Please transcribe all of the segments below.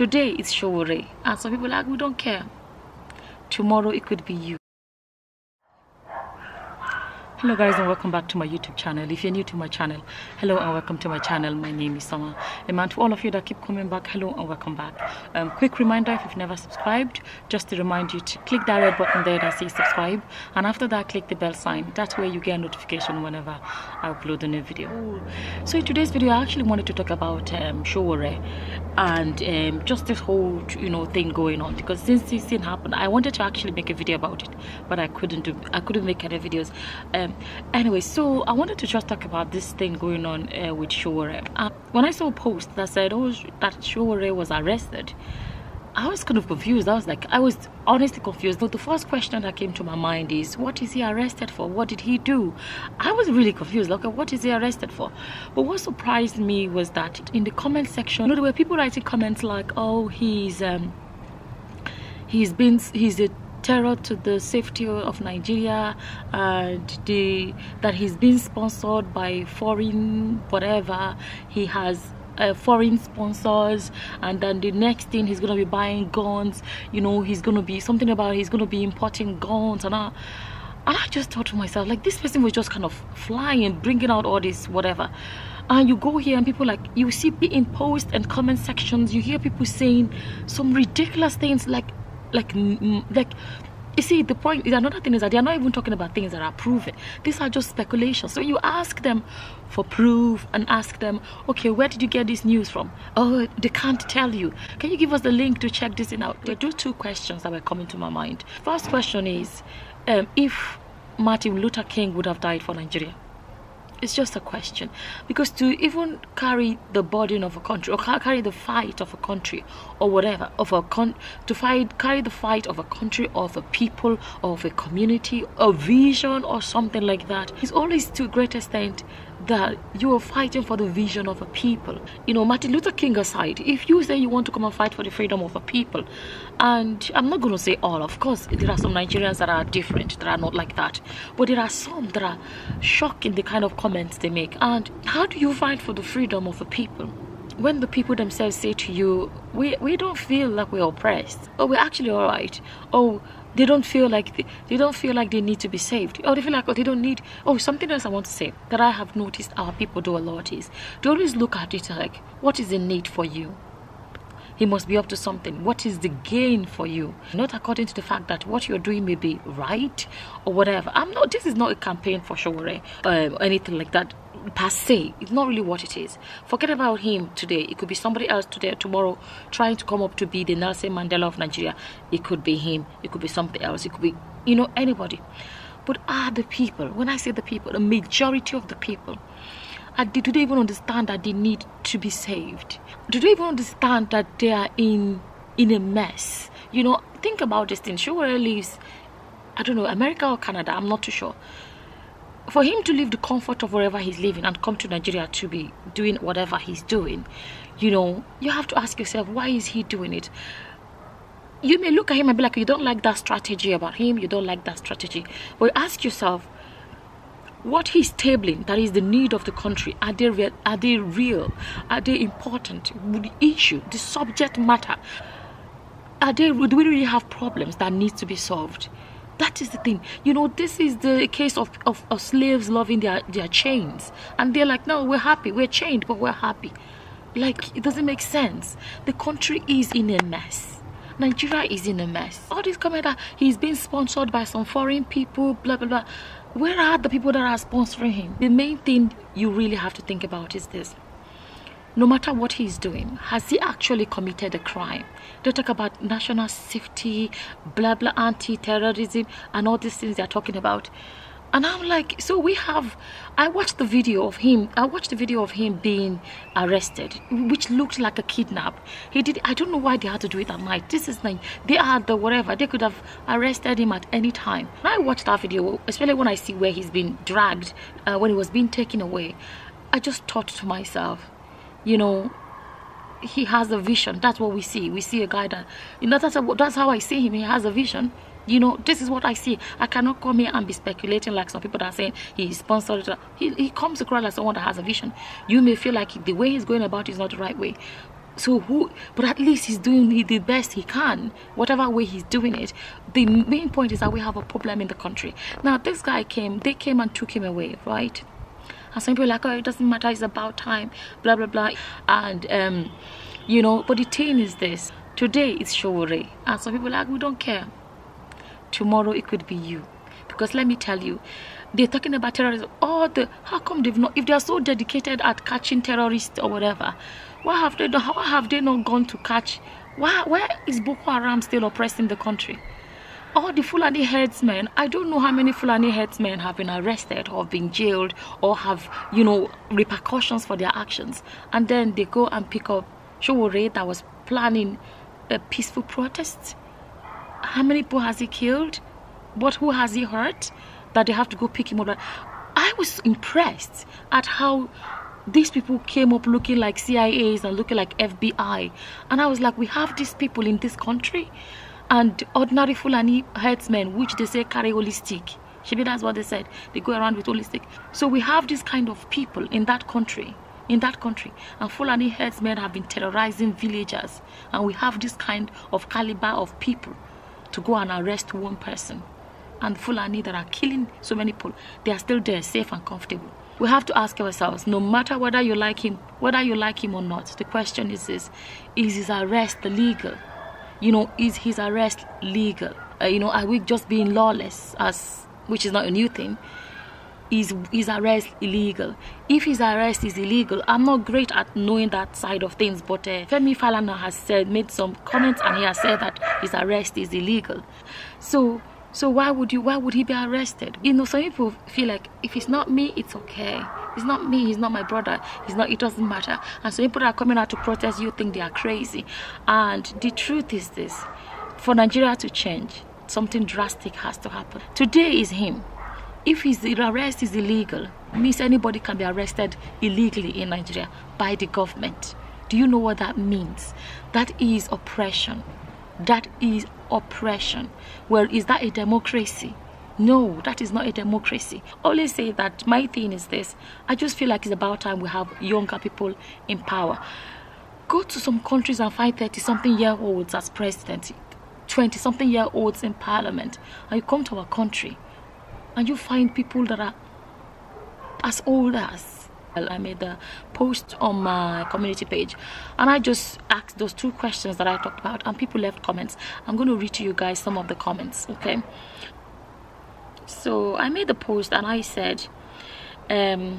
Today it's Sowore, and some people are like, we don't care. Tomorrow it could be you. Hello guys, and welcome back to my YouTube channel. If you're new to my channel, hello and welcome to my channel. My name is Sowore. And to all of you that keep coming back, hello and welcome back. Quick reminder, if you've never subscribed, just to remind you to click that red button there that says subscribe, and after that click the bell sign. That's where you get a notification whenever I upload a new video. So in today's video I actually wanted to talk about Sowore and just this whole thing going on, because since this thing happened I wanted to actually make a video about it, but I couldn't make any videos. Anyway, so I wanted to just talk about this thing going on with Sowore. When I saw a post that said, oh, that Sowore was arrested, I was kind of confused. I was honestly confused. But the first question that came to my mind is, what is he arrested for? What did he do? I was really confused. Like, what is he arrested for? But what surprised me was that in the comment section, there were people writing comments like, oh, he's a terror to the safety of Nigeria, and that he's been sponsored by foreign whatever. He has foreign sponsors, and then the next thing he's gonna be buying guns. He's gonna be something about he's gonna be importing guns, and I just thought to myself, like, this person was just kind of flying and bringing out all this whatever. And you go here and people, like, you see in post and comment sections, you hear people saying some ridiculous things like you see, the point is, another thing is that they are not even talking about things that are proven. These are just speculations. So you ask them for proof and ask them, okay, where did you get this news from? Oh, they can't tell you. Can you give us the link to check this thing out? There are two questions that were coming to my mind. First question is, if Martin Luther King would have died for Nigeria. It's just a question, because to even carry the burden of a country, or carry the fight of a country, or whatever, carry the fight of a country, of a people, of a community, a vision, or something like that, is always to a great extent that you are fighting for the vision of a people. Martin Luther King aside, if you say you want to come and fight for the freedom of a people, and I'm not going to say all, of course there are some Nigerians that are different, that are not like that, but there are some that are shocking, the kind of comments they make. And how do you fight for the freedom of a people when the people themselves say to you, we don't feel like we're oppressed, or we're actually all right, or they don't feel like they need to be saved, or they feel like, oh, they don't need. Oh, something else I want to say that I have noticed our people do a lot is they always look at it like, what is the need for you? He must be up to something. What is the gain for you? Not according to the fact that what you're doing may be right or whatever. This is not a campaign for Sowore or anything like that per se. It's not really what it is. Forget about him today. It could be somebody else today, tomorrow, trying to come up to be the Nelson Mandela of Nigeria. It could be him. It could be something else. It could be, anybody. But are the people, when I say the people, the majority of the people, do they even understand that they need to be saved? Do they even understand that they are in a mess? Think about this thing. Sowore lives, I don't know, America or Canada, I'm not too sure. For him to leave the comfort of wherever he's living and come to Nigeria to be doing whatever he's doing, you have to ask yourself, why is he doing it? You may look at him and be like, you don't like that strategy about him, you don't like that strategy. But ask yourself, what he's tabling, that is the need of the country, are they real? Are they important? The issue, the subject matter, do we really have problems that need to be solved? That is the thing. This is the case of slaves loving their chains, and they're like, no, we're happy, we're chained, but we're happy. Like, it doesn't make sense. The country is in a mess. Nigeria is in a mess. All this comment that he's being sponsored by some foreign people, blah blah blah. Where are the people that are sponsoring him? The main thing you really have to think about is this. No matter what he's doing, has he actually committed a crime? They talk about national safety, blah blah, anti-terrorism, and all these things they're talking about. And I'm like, so I watched the video of him being arrested, which looked like a kidnap. I don't know why they had to do it at night. They are the whatever. They could have arrested him at any time. When I watched that video, especially when I see where he's been dragged, when he was being taken away, I just thought to myself, he has a vision. That's what we see. We see a guy that, that's how I see him. He has a vision. This is what I see. I cannot come here and be speculating like some people that are saying he's sponsored. He comes across like someone that has a vision. You may feel like the way he's going about is not the right way. So who, but at least he's doing the best he can, whatever way he's doing it. The main point is that we have a problem in the country. Now this guy they came and took him away, right? And some people are like, oh, it doesn't matter, it's about time, blah blah blah. And you know, but the thing is this, today it's Sowore, and some people are like, we don't care. Tomorrow it could be you. Because let me tell you, they're talking about terrorism. How come they've not, if they are so dedicated at catching terrorists or whatever, what have they done? How have they not gone to catch? Where is Boko Haram still oppressing the country? All the Fulani headsmen, I don't know how many Fulani headsmen have been arrested or been jailed or have, you know, repercussions for their actions. And then they go and pick up Sowore that was planning a peaceful protest. How many people has he killed? But who has he hurt that they have to go pick him up? I was impressed at how these people came up looking like CIAs and looking like FBI. And I was like, we have these people in this country. And ordinary Fulani headsmen, which they say carry holy stick. Maybe that's what they said. They go around with holy stick. So we have this kind of people in that country. And Fulani headsmen have been terrorizing villagers. And we have this kind of caliber of people to go and arrest one person. And Fulani that are killing so many people, they are still there, safe and comfortable. We have to ask ourselves, no matter whether you like him or not, the question is this: is his arrest legal? You know, is his arrest legal? You know, are we just being lawless, which is not a new thing? Is his arrest illegal? If his arrest is illegal, I'm not great at knowing that side of things, but Femi Falana has made some comments, and he has said that his arrest is illegal. So why would he be arrested? You know, some people feel like, if it's not me, it's okay. It's not me, he's not my brother, it doesn't matter. And some people that are coming out to protest, you think they are crazy. And the truth is this: for Nigeria to change, something drastic has to happen. Today is him. If his arrest is illegal, it means anybody can be arrested illegally in Nigeria by the government. Do you know what that means? That is oppression. That is oppression. Well, is that a democracy? No, that is not a democracy. I always say that my thing is this: I just feel like it's about time we have younger people in power. Go to some countries and find 30-something-year-olds as president, 20-something-year-olds in parliament, and you come to our country and you find people that are as old as. I made a post on my community page, and I just asked those 2 questions that I talked about, and people left comments. I'm going to read to you guys some of the comments, okay? So I made a post and I said, I'm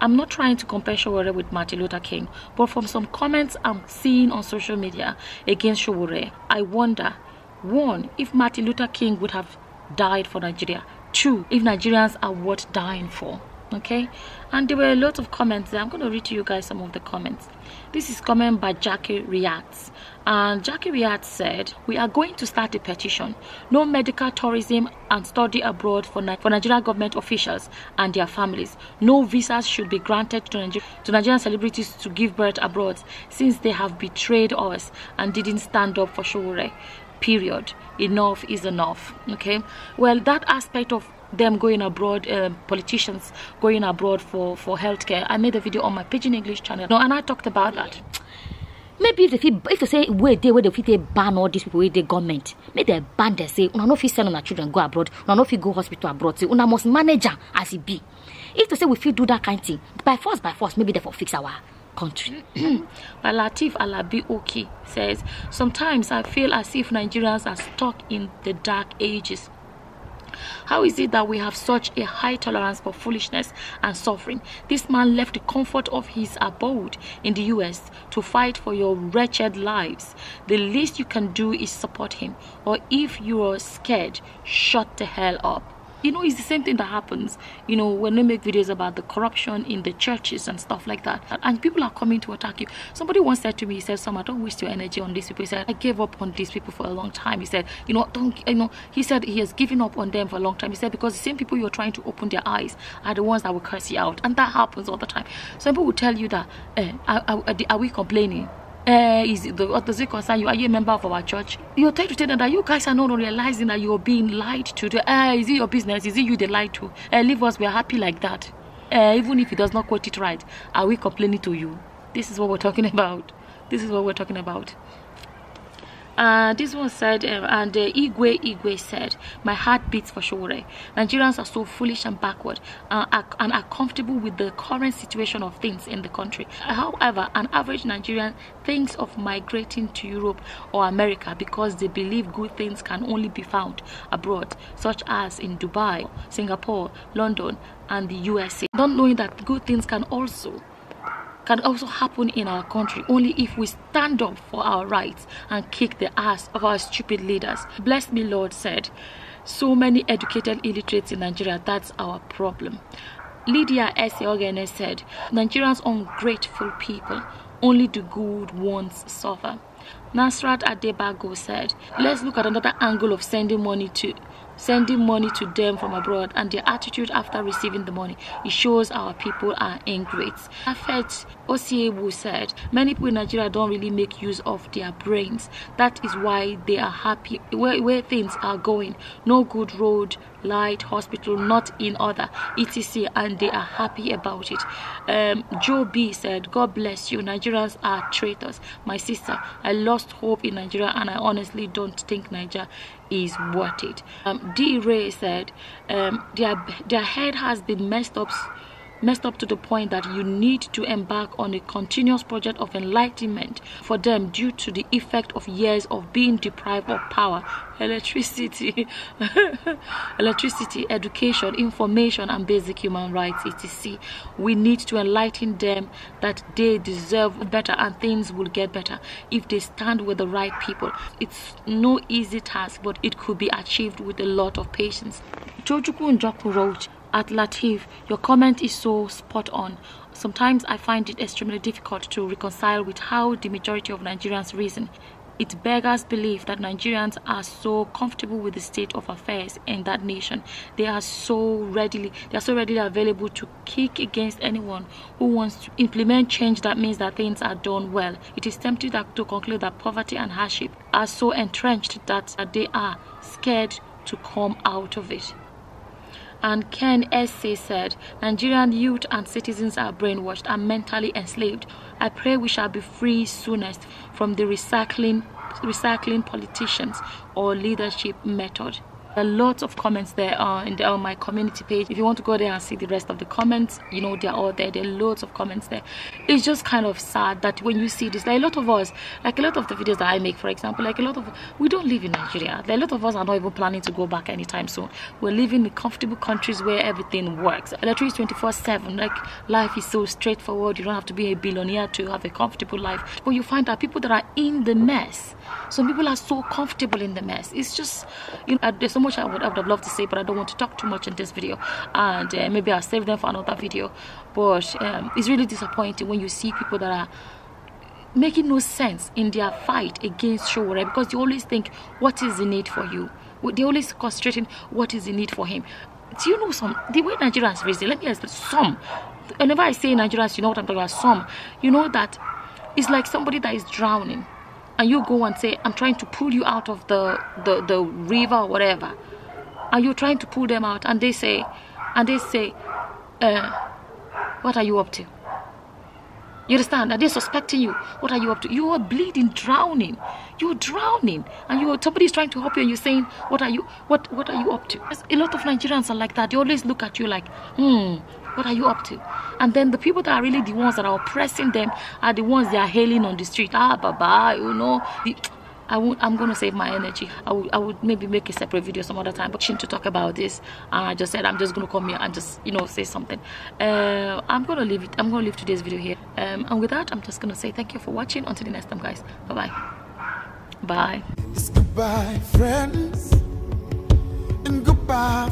not trying to compare Sowore with Martin Luther King, but from some comments I'm seeing on social media against Sowore, I wonder, 1, if Martin Luther King would have died for Nigeria. 2, if Nigerians are worth dying for. Okay, and there were a lot of comments there. I'm going to read to you guys some of the comments. This is comment by Jackie Reacts, and Jackie Reacts said, we are going to start a petition: no medical tourism and study abroad for Nigerian government officials and their families. No visas should be granted to Nigerian celebrities to give birth abroad, since they have betrayed us and didn't stand up for Sowore. Period. Enough is enough. Okay, well, that aspect of them going abroad, politicians going abroad for healthcare, I made a video on my Pidgin English channel, and I talked about that. Maybe if they say where they ban all these people with the government, maybe they ban, they say una no fit send our children go abroad, una no fit go hospital abroad, say una must manage as it be. If they say we fit do that kind of thing, by force, maybe they for fix our country. But Latif Alabi Oki says, sometimes I feel as if Nigerians are stuck in the dark ages. How is it that we have such a high tolerance for foolishness and suffering? This man left the comfort of his abode in the US to fight for your wretched lives. The least you can do is support him, or if you are scared, shut the hell up. You know, it's the same thing that happens, you know, when they make videos about the corruption in the churches and stuff like that, and people are coming to attack you. Somebody once said to me, he said, Summer, don't waste your energy on these people. He said, I gave up on these people for a long time. He said, he said he has given up on them for a long time. He said, because the same people you're trying to open their eyes are the ones that will curse you out. And that happens all the time. Some people will tell you that, are we complaining? What does it concern you? Are you a member of our church? You're trying to tell them that you guys are not realizing that you're being lied to. Is it your business? Is it you they lied to? Leave us, we're happy like that. Even if he does not quote it right, are we complaining to you? This is what we're talking about. This is what we're talking about. This one said, and Igwe said, my heart beats for Sowore. Nigerians are so foolish and backward and are comfortable with the current situation of things in the country. However, an average Nigerian thinks of migrating to Europe or America because they believe good things can only be found abroad, such as in Dubai, Singapore, London, and the USA. Not knowing that good things can also happen in our country only if we stand up for our rights and kick the ass of our stupid leaders. Bless me, Lord said, so many educated illiterates in Nigeria, that's our problem. Lydia S.Ogene said, Nigerians ungrateful people, only the good ones suffer. Nasrat Adebago said, let's look at another angle of sending money to them from abroad and their attitude after receiving the money. It shows our people are ingrates. Afet Osiebu said, many people in Nigeria don't really make use of their brains. That is why they are happy where things are going. No good road, light, hospital, not in order, etc. And they are happy about it. Joe B said, God bless you. Nigerians are traitors. My sister, I lost hope in Nigeria and I honestly don't think Nigeria is worth it. D. Ray said, their head has been messed up to the point that you need to embark on a continuous project of enlightenment for them due to the effect of years of being deprived of power, electricity, education, information, and basic human rights, etc. We need to enlighten them that they deserve better and things will get better if they stand with the right people. It's no easy task, but it could be achieved with a lot of patience. Jojuku Njoku wrote, at Latif, your comment is so spot on. Sometimes I find it extremely difficult to reconcile with how the majority of Nigerians reason. It beggars belief that Nigerians are so comfortable with the state of affairs in that nation. They are so readily available to kick against anyone who wants to implement change that means that things are done well. It is tempting to conclude that poverty and hardship are so entrenched that they are scared to come out of it. And Ken S.C. said, Nigerian youth and citizens are brainwashed and mentally enslaved. I pray we shall be free soonest from the recycling politicians or leadership method. There are lots of comments there on my community page. If you want to go there and see the rest of the comments, you know, they're all there. There are loads of comments there. It's just kind of sad that when you see this, like a lot of us, like a lot of the videos that I make, for example, like a lot of, we don't live in Nigeria. Like a lot of us are not even planning to go back anytime soon. We're living in comfortable countries where everything works. Electricity is 24/7. Like life is so straightforward. You don't have to be a billionaire to have a comfortable life. But you find that people that are in the mess, some people are so comfortable in the mess. It's just, you know, there's so much I would have loved to say, but I don't want to talk too much in this video, and maybe I'll save them for another video. But it's really disappointing when you see people that are making no sense in their fight against Sowore, because you always think, what is the need for you? They always concentrating, what is the need for him? Do you know the way Nigerians raise it? Let me explain. Some, whenever I say Nigerians, you know what I'm talking about. Some, you know that it's like somebody that is drowning, and you go and say, I'm trying to pull you out of the river or whatever, and you're trying to pull them out, and they say, what are you up to? You understand? And they're suspecting you. What are you up to? You are bleeding, drowning. You're drowning, and somebody's trying to help you, and you're saying, what are you up to? A lot of Nigerians are like that. They always look at you like, what are you up to? And then the people that are really the ones that are oppressing them are the ones they are hailing on the street. Baba, you know. I'm going to save my energy. I would maybe make a separate video some other time, but to talk about this. I just said I'm just going to come here and just, you know, say something. I'm going to leave it. I'm going to leave today's video here. And with that, I'm just going to say thank you for watching. Until the next time, guys. Bye-bye. Bye. It's goodbye, friends, and goodbye,